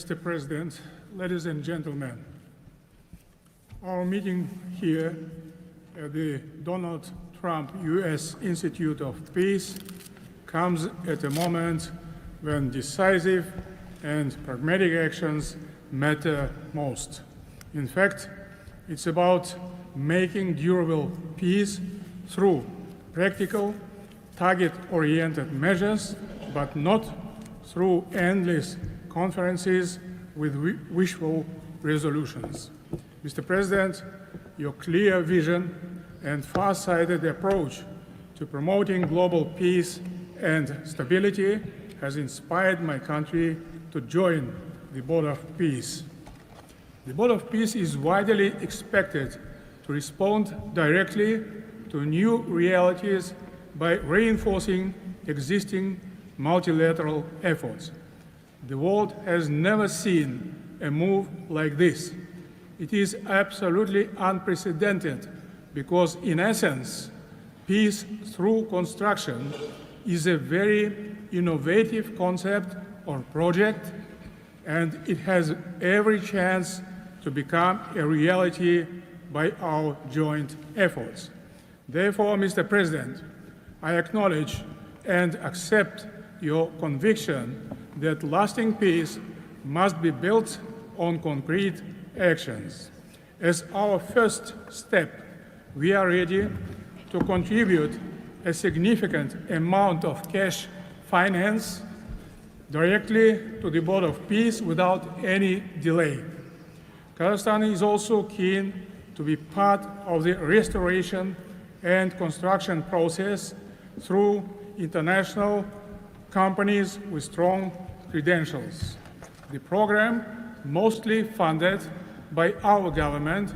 Mr. President, ladies and gentlemen, our meeting here at the Donald Trump U.S. Institute of Peace comes at a moment when decisive and pragmatic actions matter most. In fact, it's about making durable peace through practical, target-oriented measures, but not through endless conferences with wishful resolutions. Mr. President, your clear vision and far-sighted approach to promoting global peace and stability has inspired my country to join the Board of Peace. The Board of Peace is widely expected to respond directly to new realities by reinforcing existing multilateral efforts. The world has never seen a move like this. It is absolutely unprecedented because, in essence, peace through construction is a very innovative concept or project, and it has every chance to become a reality by our joint efforts. Therefore, Mr. President, I acknowledge and accept your conviction that lasting peace must be built on concrete actions. As our first step, we are ready to contribute a significant amount of cash finance directly to the Board of Peace without any delay. Kazakhstan is also keen to be part of the restoration and construction process through international companies with strong credentials. The program, mostly funded by our government,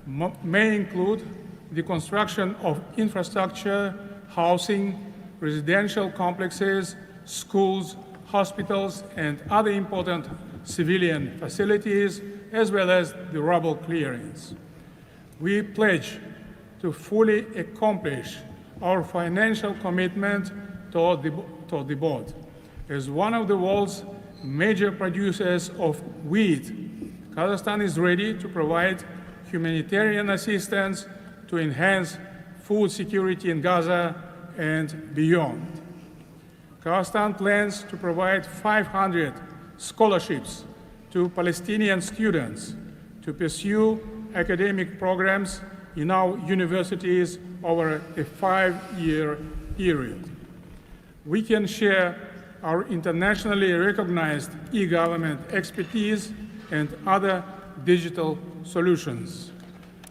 may include the construction of infrastructure, housing, residential complexes, schools, hospitals, and other important civilian facilities, as well as the rubble clearance. We pledge to fully accomplish our financial commitment toward the board. As one of the world's major producers of wheat, Kazakhstan is ready to provide humanitarian assistance to enhance food security in Gaza and beyond. Kazakhstan plans to provide 500 scholarships to Palestinian students to pursue academic programs in our universities over a 5-year period. We can share our internationally recognized e-government expertise and other digital solutions.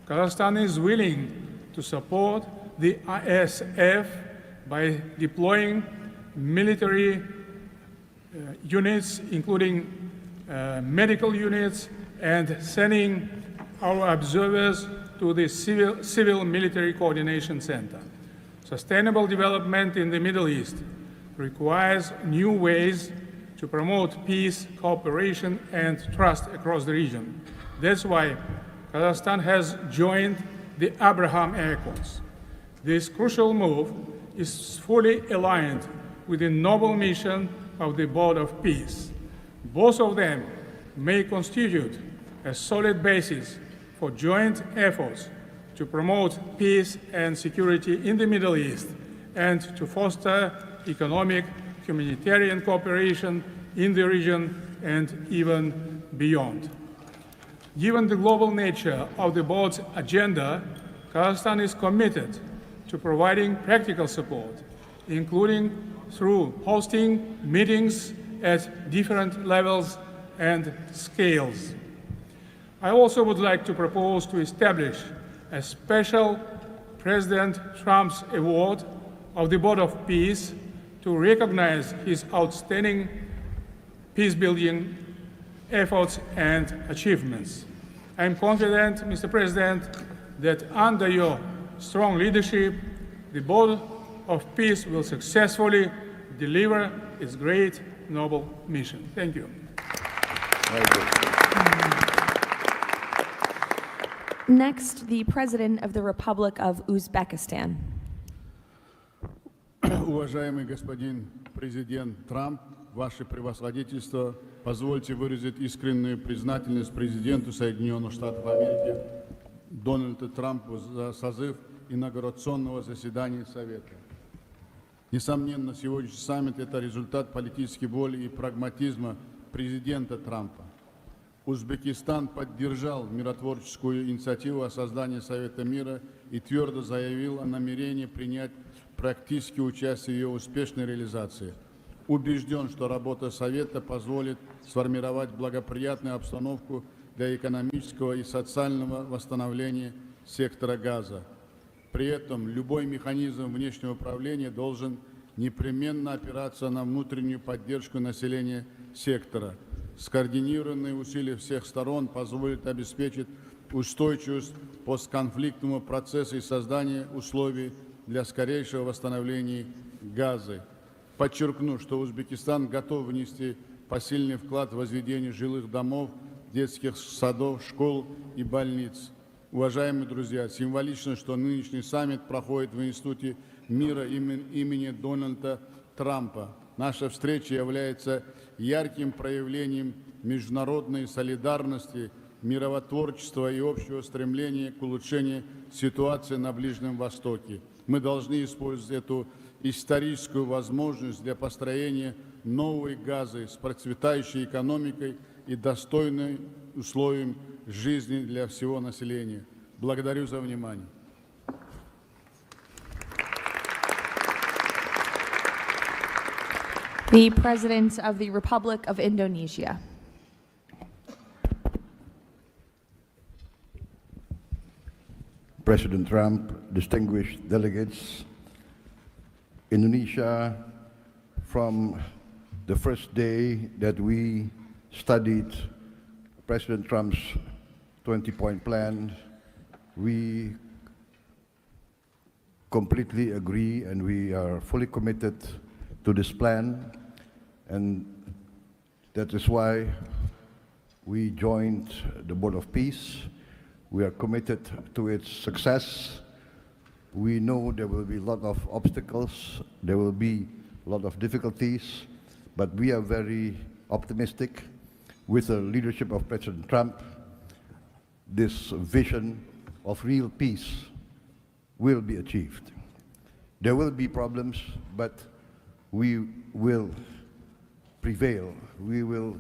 Kazakhstan is willing to support the ISF by deploying military units, including medical units, and sending our observers to the Civil Military Coordination Center. Sustainable development in the Middle East requires new ways to promote peace, cooperation, and trust across the region. That's why Kazakhstan has joined the Abraham Accords. This crucial move is fully aligned with the noble mission of the Board of Peace. Both of them may constitute a solid basis for joint efforts to promote peace and security in the Middle East and to foster economic, humanitarian cooperation in the region and even beyond. Given the global nature of the board's agenda, Kazakhstan is committed to providing practical support, including through hosting meetings at different levels and scales. I also would like to propose to establish a special President Trump's Award of the Board of Peace to recognize his outstanding peace-building efforts and achievements. I am confident, Mr. President, that under your strong leadership, the Board of Peace will successfully deliver its great, noble mission. Thank you. Next, the President of the Republic of Uzbekistan. Уважаемый господин президент Трамп, ваше превосходительство, позвольте выразить искреннюю признательность президенту Соединенных Штатов Америки Дональду Трампу за созыв инаугурационного заседания Совета. Несомненно, сегодняшний саммит – это результат политической воли и прагматизма президента Трампа. Узбекистан поддержал миротворческую инициативу о создании Совета мира и твердо заявил о намерении принять практическое участие в ее успешной реализации. Убежден, что работа Совета позволит сформировать благоприятную обстановку для экономического и социального восстановления сектора Газа. При этом любой механизм внешнего управления должен непременно опираться на внутреннюю поддержку населения сектора. Скоординированные усилия всех сторон позволят обеспечить устойчивость постконфликтному процессу и создание условий для скорейшего восстановления Газы. Подчеркну, что Узбекистан готов внести посильный вклад в возведение жилых домов, детских садов, школ и больниц. Уважаемые друзья, символично, что нынешний саммит проходит в Институте мира имени Дональда Трампа. Наша встреча является ярким проявлением международной солидарности, миротворчества и общего стремления к улучшению ситуации на Ближнем Востоке. Мы должны использовать эту историческую возможность для построения новой Газы с процветающей экономикой и достойным условием жизни для всего населения. Благодарю за внимание. The President of the Republic of Indonesia. President Trump, distinguished delegates, Indonesia, from the first day that we studied President Trump's 20-point plan, we completely agree and we are fully committed to this plan, and that is why we joined the Board of Peace. We are committed to its success. We know there will be a lot of obstacles, there will be a lot of difficulties, but we are very optimistic with the leadership of President Trump. This vision of real peace will be achieved. There will be problems, but we will prevail. We will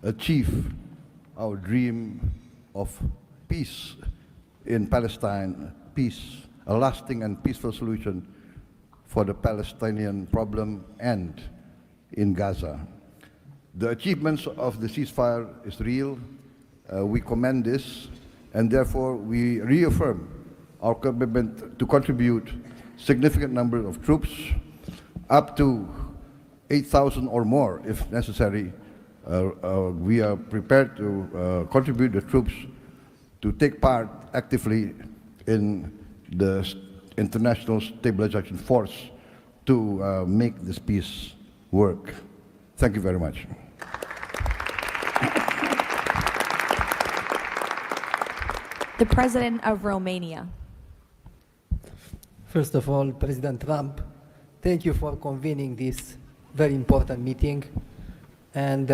achieve our dream of peace in Palestine, peace, a lasting and peaceful solution for the Palestinian problem and in Gaza. The achievements of the ceasefire is real. We commend this, and therefore we reaffirm our commitment to contribute significant number of troops, up to 8,000 or more if necessary. We are prepared to contribute the troops to take part actively in the international stabilization force to make this peace work. Thank you very much. The President of Romania. First of all, President Trump, thank you for convening this very important meeting, and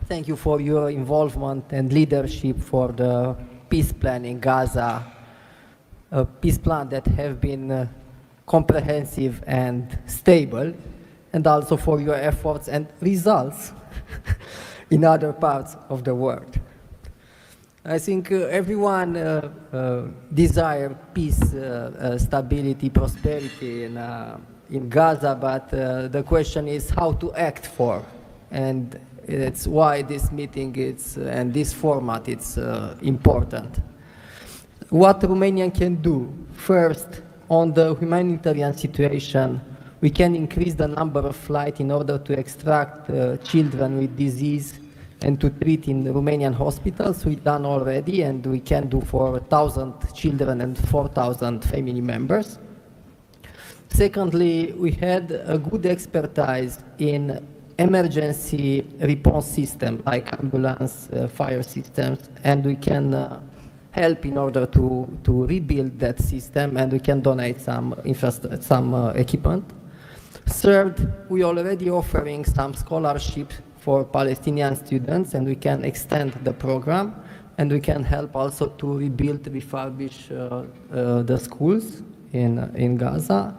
thank you for your involvement and leadership for the peace plan in Gaza, a peace plan that has been comprehensive and stable, and also for your efforts and results in other parts of the world. I think everyone desires peace, stability, prosperity in Gaza, but the question is how to act for, and it's why this meeting and this format is important. What Romania can do, first, on the humanitarian situation, we can increase the number of flights in order to extract children with disease and to treat in Romanian hospitals. We've done already, and we can do for 1,000 children and 4,000 family members. Secondly, we had a good expertise in emergency response system like ambulance, fire systems, and we can help in order to rebuild that system, and we can donate some equipment. Third, we are already offering some scholarships for Palestinian students, and we can extend the program, and we can help also to rebuild, refurbish the schools in Gaza.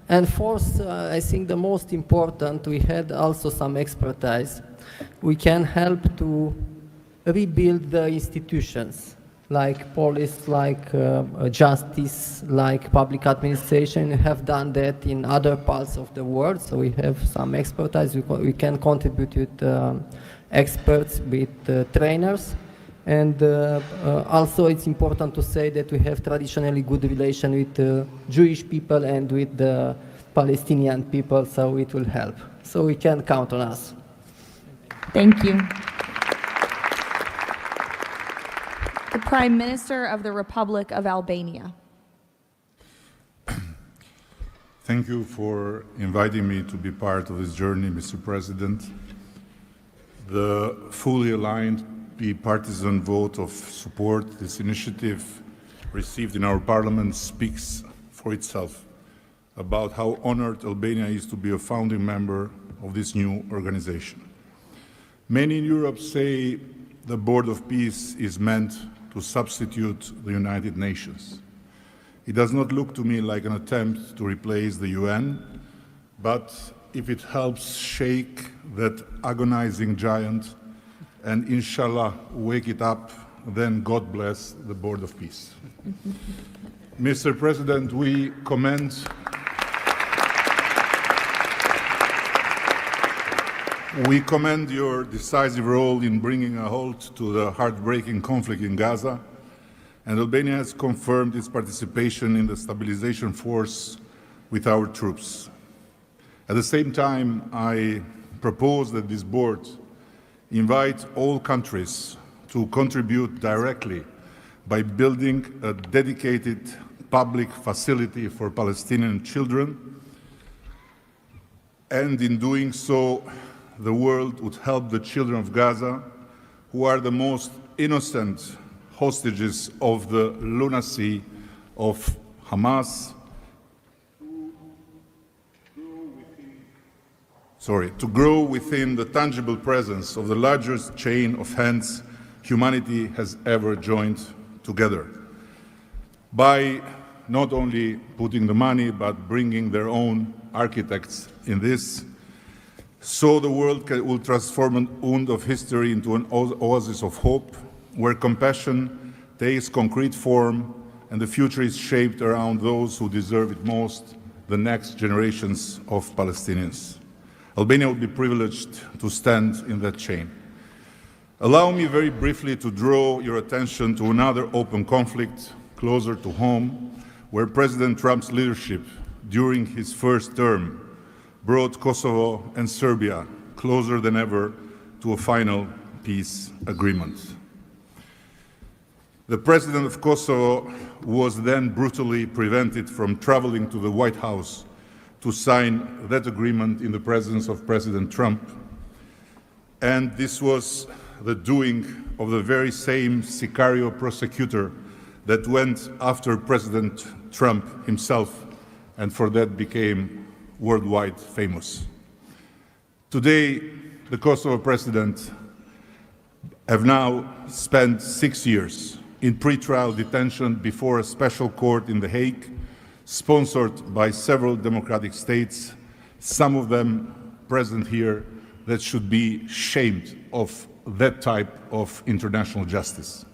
And fourth, I think the most important, we had also some expertise. We can help to rebuild the institutions, like police, like justice, like public administration. We have done that in other parts of the world, so we have some expertise. We can contribute with experts, with trainers. And also it's important to say that we have traditionally good relation with Jewish people and with the Palestinian people, so it will help. So we can count on us. Thank you. The Prime Minister of the Republic of Albania. Thank you for inviting me to be part of this journey, Mr. President. The fully aligned bipartisan vote of support this initiative received in our parliament speaks for itself about how honored Albania is to be a founding member of this new organization. Many in Europe say the Board of Peace is meant to substitute the United Nations. It does not look to me like an attempt to replace the UN, but if it helps shake that agonizing giant and inshallah wake it up, then God bless the Board of Peace. Mr. President, we commend your decisive role in bringing a halt to the heartbreaking conflict in Gaza, and Albania has confirmed its participation in the stabilization force with our troops. At the same time, I propose that this board invite all countries to contribute directly by building a dedicated public facility for Palestinian children, and in doing so, the world would help the children of Gaza, who are the most innocent hostages of the lunacy of Hamas, to grow within the tangible presence of the largest chain of hands humanity has ever joined together. By not only putting the money, but bringing their own architects in this, so the world will transform an wound of history into an oasis of hope, where compassion takes concrete form and the future is shaped around those who deserve it most, the next generations of Palestinians. Albania will be privileged to stand in that chain. Allow me very briefly to draw your attention to another open conflict closer to home, where President Trump's leadership during his first term brought Kosovo and Serbia closer than ever to a final peace agreement. The president of Kosovo was then brutally prevented from traveling to the White House to sign that agreement in the presence of President Trump. And this was the doing of the very same Sicario prosecutor that went after President Trump himself, and for that became worldwide famous. Today, the Kosovo president have now spent 6 years in pretrial detention before a special court in The Hague, sponsored by several democratic states, some of them present here, that should be shamed of that type of international justice.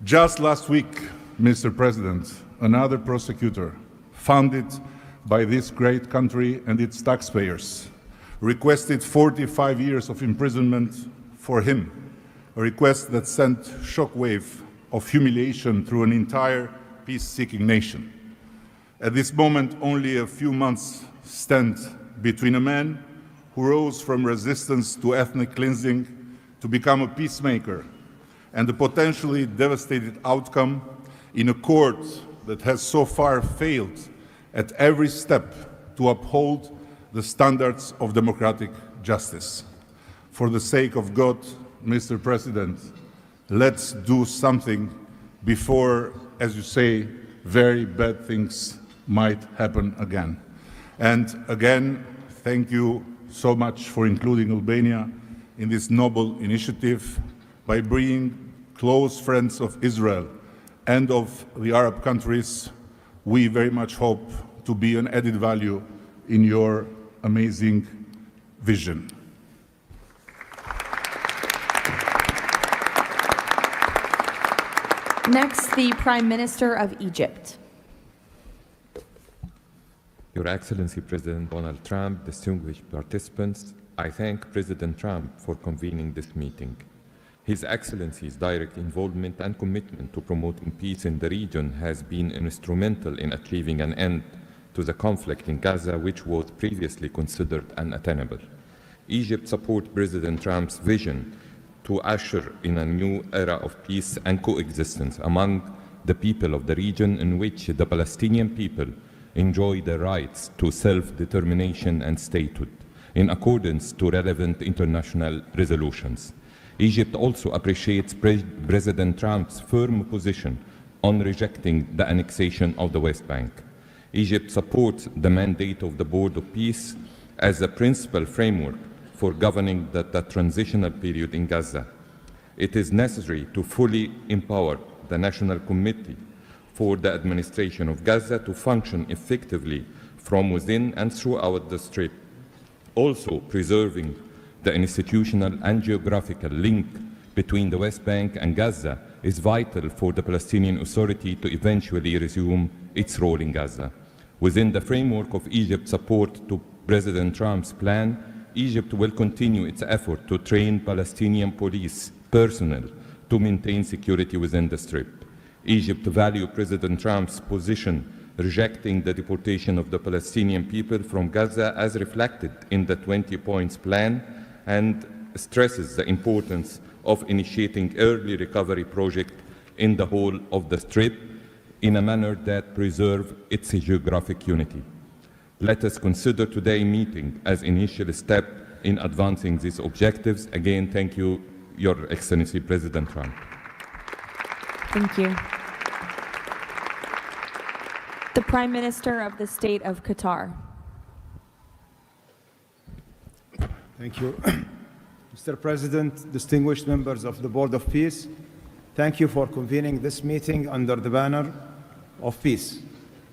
Just last week, Mr. President, another prosecutor funded by this great country and its taxpayers requested 45 years of imprisonment for him, a request that sent shockwave of humiliation through an entire peace-seeking nation. At this moment, only a few months stand between a man who rose from resistance to ethnic cleansing to become a peacemaker and the potentially devastating outcome in a court that has so far failed at every step to uphold the standards of democratic justice. For the sake of God, Mr. President, let's do something before, as you say, very bad things might happen again. And again, thank you so much for including Albania in this noble initiative by bringing close friends of Israel and of the Arab countries. We very much hope to be an added value in your amazing vision. Next, the Prime Minister of Egypt. Your Excellency President Donald Trump, distinguished participants, I thank President Trump for convening this meeting. His Excellency's direct involvement and commitment to promoting peace in the region has been instrumental in achieving an end to the conflict in Gaza, which was previously considered unattainable. Egypt supports President Trump's vision to usher in a new era of peace and coexistence among the people of the region, in which the Palestinian people enjoy the rights to self-determination and statehood in accordance to relevant international resolutions. Egypt also appreciates President Trump's firm position on rejecting the annexation of the West Bank. Egypt supports the mandate of the Board of Peace as a principal framework for governing the transitional period in Gaza. It is necessary to fully empower the National Committee for the administration of Gaza to function effectively from within and throughout the Strip. Also, preserving the institutional and geographical link between the West Bank and Gaza is vital for the Palestinian Authority to eventually resume its role in Gaza. Within the framework of Egypt's support to President Trump's plan, Egypt will continue its effort to train Palestinian police personnel to maintain security within the Strip. Egypt values President Trump's position rejecting the deportation of the Palestinian people from Gaza as reflected in the 20 points plan, and stresses the importance of initiating early recovery projects in the whole of the Strip in a manner that preserves its geographic unity. Let us consider today's meeting as an initial step in advancing these objectives. Again, thank you, Your Excellency President Trump. Thank you. The Prime Minister of the State of Qatar. Thank you. Mr. President, distinguished members of the Board of Peace, thank you for convening this meeting under the banner of peace.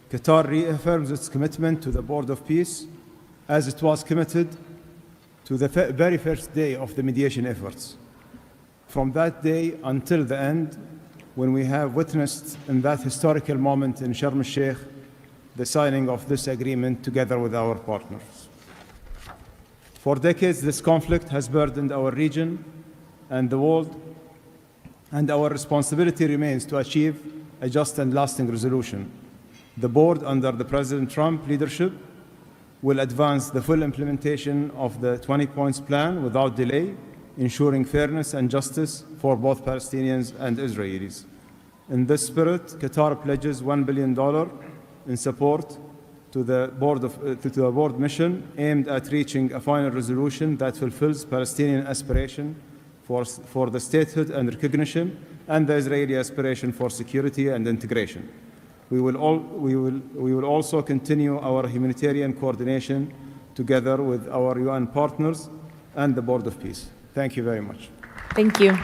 Qatar reaffirms its commitment to the Board of Peace as it was committed to the very first day of the mediation efforts. From that day until the end, when we have witnessed in that historical moment in Sharm el-Sheikh the signing of this agreement together with our partners. For decades, this conflict has burdened our region and the world, and our responsibility remains to achieve a just and lasting resolution. The board, under the President Trump leadership, will advance the full implementation of the 20 points plan without delay, ensuring fairness and justice for both Palestinians and Israelis. In this spirit, Qatar pledges $1 billion in support to the board mission aimed at reaching a final resolution that fulfills Palestinian aspiration for the statehood and recognition, and the Israeli aspiration for security and integration. We will also continue our humanitarian coordination together with our UN partners and the Board of Peace. Thank you very much. Thank you.